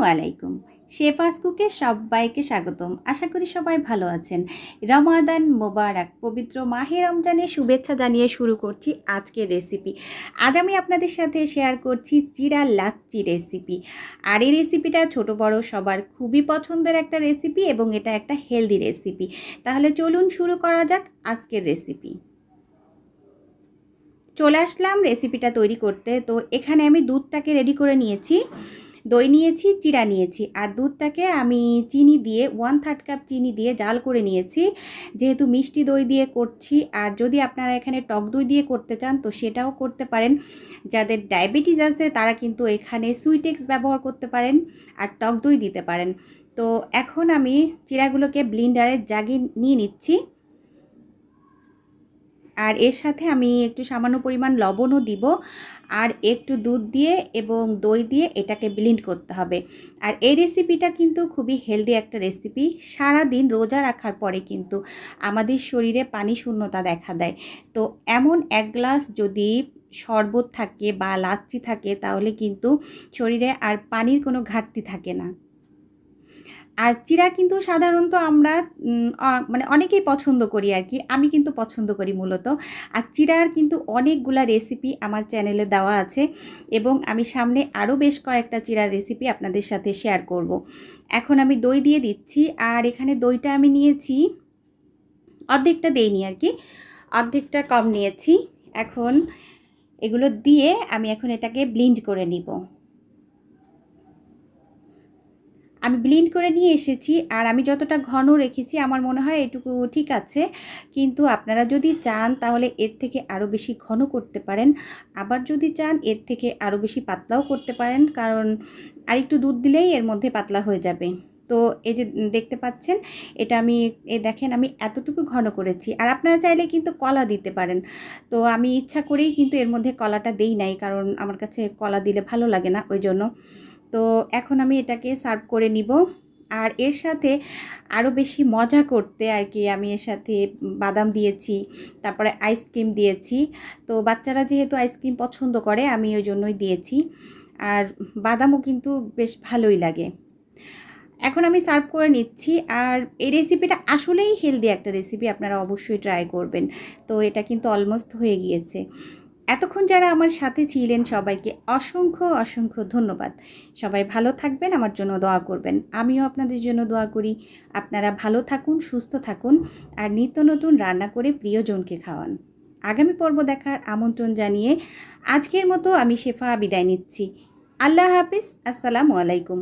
আসসালামু আলাইকুম। শেফাস কুকে সবাইকে স্বাগতম। আশা করি সবাই ভালো আছেন। রমাদান মোবারক, পবিত্র মাহে রমজানের শুভেচ্ছা জানিয়ে শুরু করছি আজকের রেসিপি। আজ আমি আপনাদের সাথে শেয়ার করছি চিরা লাচ্চি রেসিপি। আর এই রেসিপিটা ছোট বড় সবার খুবই পছন্দের একটা রেসিপি এবং এটা একটা হেলদি রেসিপি। তাহলে চলুন শুরু করা যাক আজকের রেসিপি। চলে আসলাম রেসিপিটা তৈরি করতে। তো এখানে আমি দুধটাকে রেডি করে নিয়েছি, দই নিয়েছি, চিরা নিয়েছি, আর দুধটাকে আমি চিনি দিয়ে 1/3 কাপ চিনি দিয়ে জাল করে নিয়েছি। যেহেতু মিষ্টি দই দিয়ে করছি, আর যদি আপনারা এখানে টক দই দিয়ে করতে চান তো সেটাও করতে পারেন। যাদের ডায়াবেটিস আছে তারা কিন্তু এখানে সুইটেক্স ব্যবহার করতে পারেন আর টক দই দিতে পারেন। তো এখন আমি চিরাগুলোকে ব্লেন্ডারে জাগে নিয়ে নিচ্ছি, আর এর সাথে আমি একটু সামান্য পরিমাণ লবণও দিব, আর একটু দুধ দিয়ে এবং দই দিয়ে এটাকে ব্লেন্ড করতে হবে। আর এই রেসিপিটা কিন্তু খুবই হেলদি একটা রেসিপি। সারা দিন রোজা রাখার পরে কিন্তু আমাদের শরীরে পানি শূন্যতা দেখা দেয়। তো এমন এক গ্লাস যদি শরবত থাকে বা লাচ্ছি থাকে তাহলে কিন্তু শরীরে আর পানির কোনো ঘাটতি থাকে না। আর চিরা কিন্তু সাধারণত আমরা মানে অনেকেই পছন্দ করি আর কি, আমি কিন্তু পছন্দ করি মূলত। আর চিরার কিন্তু অনেকগুলা রেসিপি আমার চ্যানেলে দেওয়া আছে এবং আমি সামনে আরও বেশ কয়েকটা চিরার রেসিপি আপনাদের সাথে শেয়ার করব। এখন আমি দই দিয়ে দিচ্ছি, আর এখানে দইটা আমি নিয়েছি অর্ধেকটা দেইনি আর কি, অর্ধেকটা কম নিয়েছি। এখন এগুলো দিয়ে আমি এখন এটাকে ব্লেন্ড করে নিব। আমি ব্লেন্ড করে নিয়ে এসেছি, আর আমি যতটা ঘন রেখেছি আমার মনে হয় এটুকু ঠিক আছে। কিন্তু আপনারা যদি চান তাহলে এর থেকে আরও বেশি ঘন করতে পারেন, আবার যদি চান এর থেকে আরও বেশি পাতলাও করতে পারেন, কারণ আরেকটু দুধ দিলেই এর মধ্যে পাতলা হয়ে যাবে। তো এই যে দেখতে পাচ্ছেন, এটা আমি দেখেন আমি এতটুকু ঘন করেছি। আর আপনারা চাইলে কিন্তু কলা দিতে পারেন। তো আমি ইচ্ছা করেই কিন্তু এর মধ্যে কলাটা দেই নাই, কারণ আমার কাছে কলা দিলে ভালো লাগে না, ওই জন্য। তো এখন আমি এটাকে সার্ভ করে নিব। আর এর সাথে আরও বেশি মজা করতে আর কি আমি এর সাথে বাদাম দিয়েছি, তারপরে আইসক্রিম দিয়েছি। তো বাচ্চারা যেহেতু আইসক্রিম পছন্দ করে আমি ওই জন্যই দিয়েছি, আর বাদামও কিন্তু বেশ ভালোই লাগে। এখন আমি সার্ভ করে নিচ্ছি। আর এই রেসিপিটা আসলেই হেলদি একটা রেসিপি, আপনারা অবশ্যই ট্রাই করবেন। তো এটা কিন্তু অলমোস্ট হয়ে গিয়েছে। এতক্ষণ যারা আমার সাথে ছিলেন সবাইকে অসংখ্য অসংখ্য ধন্যবাদ। সবাই ভালো থাকবেন, আমার জন্য দোয়া করবেন। আমিও আপনাদের জন্য দোয়া করি। আপনারা ভালো থাকুন, সুস্থ থাকুন, আর নিত্য নতুন রান্না করে প্রিয়জনকে খাওয়ান। আগামী পর্ব দেখার আমন্ত্রণ জানিয়ে আজকের মতো আমি শেফা বিদায় নিচ্ছি। আল্লাহ হাফিজ। আসসালামু আলাইকুম।